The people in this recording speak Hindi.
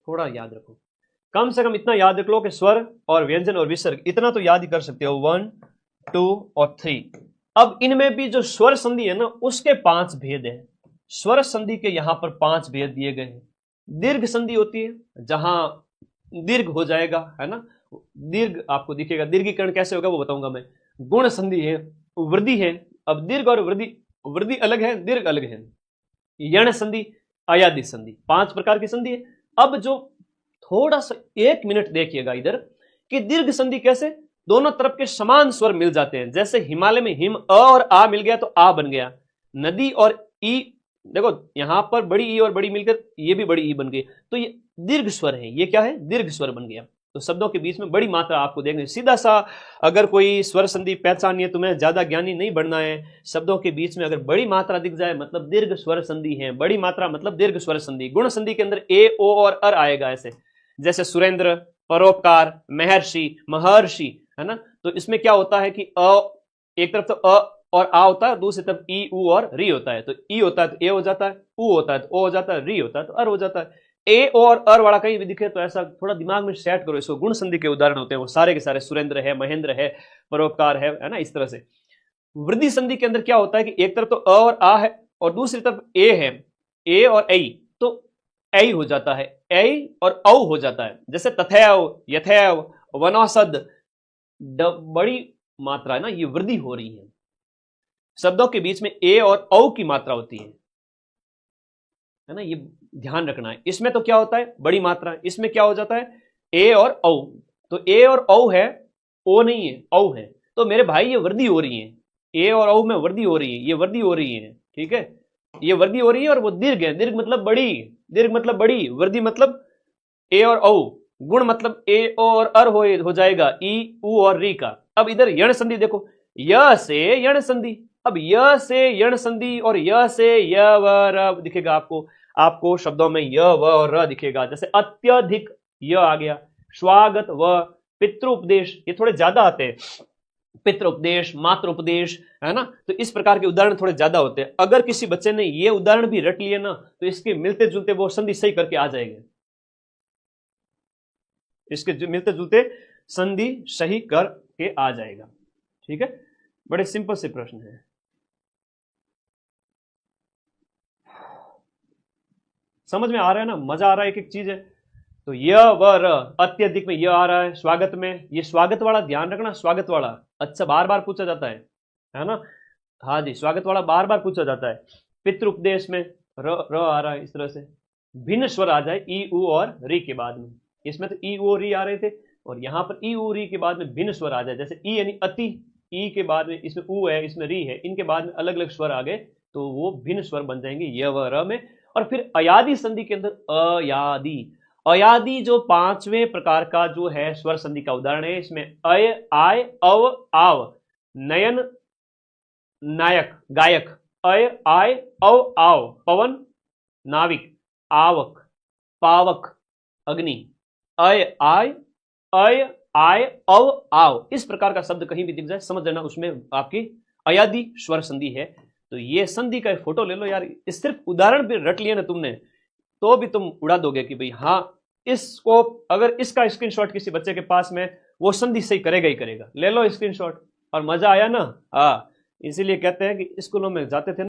थोड़ा याद रखो, कम से कम इतना याद रख लो कि स्वर और व्यंजन और विसर्ग इतना तो याद ही कर सकते हो, 1 2 और 3। अब इनमें भी जो स्वर संधि है ना उसके 5 भेद है। स्वर संधि के यहां पर 5 भेद दिए गए हैं। दीर्घ संधि होती है जहां दीर्घ हो जाएगा, है ना, दीर्घ आपको दिखेगा। दीर्घीकरण कैसे होगा वो बताऊंगा मैं। गुण संधि है, वृद्धि है। अब दीर्घ और वृद्धि, वृद्धि अलग है, दीर्घ अलग है। यण संधि, अयादि संधि, 5 प्रकार की संधि है। अब जो थोड़ा सा 1 मिनट देखिएगा इधर कि दीर्घ संधि कैसे, दोनों तरफ के समान स्वर मिल जाते हैं। जैसे हिमालय में हिम अ और आ मिल गया तो आ बन गया। नदी और ई, देखो यहां पर बड़ी ई और बड़ी मिलकर ये भी बड़ी ई बन गई, तो ये दीर्घ स्वर है। ये क्या है, दीर्घ स्वर बन गया। तो शब्दों के बीच में बड़ी मात्रा आपको देखने, सीधा सा अगर कोई स्वर संधि पहचानिए है, तुम्हें ज्यादा ज्ञानी नहीं बनना है। शब्दों के बीच में अगर बड़ी मात्रा दिख जाए मतलब दीर्घ स्वर संधि है, बड़ी मात्रा मतलब दीर्घ स्वर संधि। गुण संधि के अंदर ए ओ और अर आएगा ऐसे, जैसे सुरेंद्र, परोपकार, महर्षि, महर्षि, है ना। तो इसमें क्या होता है कि अ, एक तरफ तो अ और आ होता है, दूसरी तरफ ई उ और री होता है। तो ई होता है तो ए हो जाता है, उ होता है तो ओ हो जाता है, री होता है तो अर हो जाता है। ए और अर वाला कहीं भी दिखे तो ऐसा थोड़ा दिमाग में सेट करो इसको। गुण संधि के उदाहरण होते हैं वो सारे के सारे, सुरेंद्र है, महेंद्र है, परोपकार है ना, इस तरह से। वृद्धि संधि के अंदर क्या होता है कि एक तरफ तो अ और आ है और दूसरी तरफ ए है, ए और ऐ, तो ऐ हो जाता है, ऐ और औ हो जाता है। जैसे तथैव, यथैव, वनौषध, बड़ी मात्रा है ना, ये वृद्धि हो रही है। शब्दों के बीच में ए और औ की मात्रा होती है ना, ये ध्यान रखना है। इसमें तो क्या होता है, बड़ी मात्रा। इसमें क्या हो जाता है, ए और औ। तो ए और औ है, ओ नहीं है, औ है। तो मेरे भाई ये वृद्धि हो रही है, ए और औ में वृद्धि हो रही है, ये वृद्धि हो रही है, ठीक है, ये वृद्धि हो रही है। और वो दीर्घ है, दीर्घ मतलब बड़ी, दीर्घ मतलब बड़ी, वृद्धि मतलब ए और औ। गुण मतलब ए ओ और अर हो जाएगा, ई उ और री का। अब इधर यण संधि देखो, य से यण संधि। अब य से यण संधि और य से य व र दिखेगा आपको, आपको शब्दों में य व और र दिखेगा। जैसे अत्यधिक, य आ गया। स्वागत व, पितृ उपदेश, ये थोड़े ज्यादा आते हैं, पितृ उपदेश, मातृ उपदेश, है ना। तो इस प्रकार के उदाहरण थोड़े ज्यादा होते हैं। अगर किसी बच्चे ने ये उदाहरण भी रट लिए ना तो इसके मिलते जुलते वो संधि सही करके आ जाएंगे, इसके मिलते जुलते संधि सही करके आ जाएगा, ठीक है। बड़े सिंपल से प्रश्न है। समझ में आ रहा है ना, मजा आ रहा है, एक एक चीज है। तो य व र, अत्यधिक में य आ रहा है, स्वागत में, ये स्वागत वाला ध्यान रखना, स्वागत वाला अच्छा बार बार पूछा जाता है ना। हाँ जी, स्वागत वाला बार बार पूछा जाता है। पितृ उपदेश में र आ रहा है, इस तरह से भिन्न स्वर आ जाए ई उ और री के बाद में। इसमें तो ई उ और री आ रहे थे और यहां पर ई उ री के बाद में भिन्न स्वर आ जाए। जैसे ई यानी अति, ई के बाद में इसमें उ है, इसमें री है, इनके बाद में अलग अलग स्वर आ गए तो वो भिन्न स्वर बन जाएंगे य व र में। और फिर अयादि संधि के अंदर अयादि, अयादि जो 5वें प्रकार का जो है स्वर संधि का उदाहरण है। इसमें अय, आय, अव, आव, नयन, नायक, गायक, अय, आय, अव, आव, पवन, नाविक, आवक, पावक, अग्नि, अय, आय, अय, आय, अव, आव, इस प्रकार का शब्द कहीं भी दिख जाए समझ लेना उसमें आपकी अयादि स्वर संधि है। तो ये संधि का एक फोटो ले लो यार, इस सिर्फ उदाहरण भी रट लिया ना तुमने तो भी तुम उड़ा दोगे कि भाई हाँ, इसको अगर इसका स्क्रीनशॉट किसी बच्चे के पास में, वो संधि सही करेगा ही करेगा। ले लो स्क्रीनशॉट। और मजा आया ना, हाँ, इसीलिए कहते हैं कि स्कूलों में जाते थे ना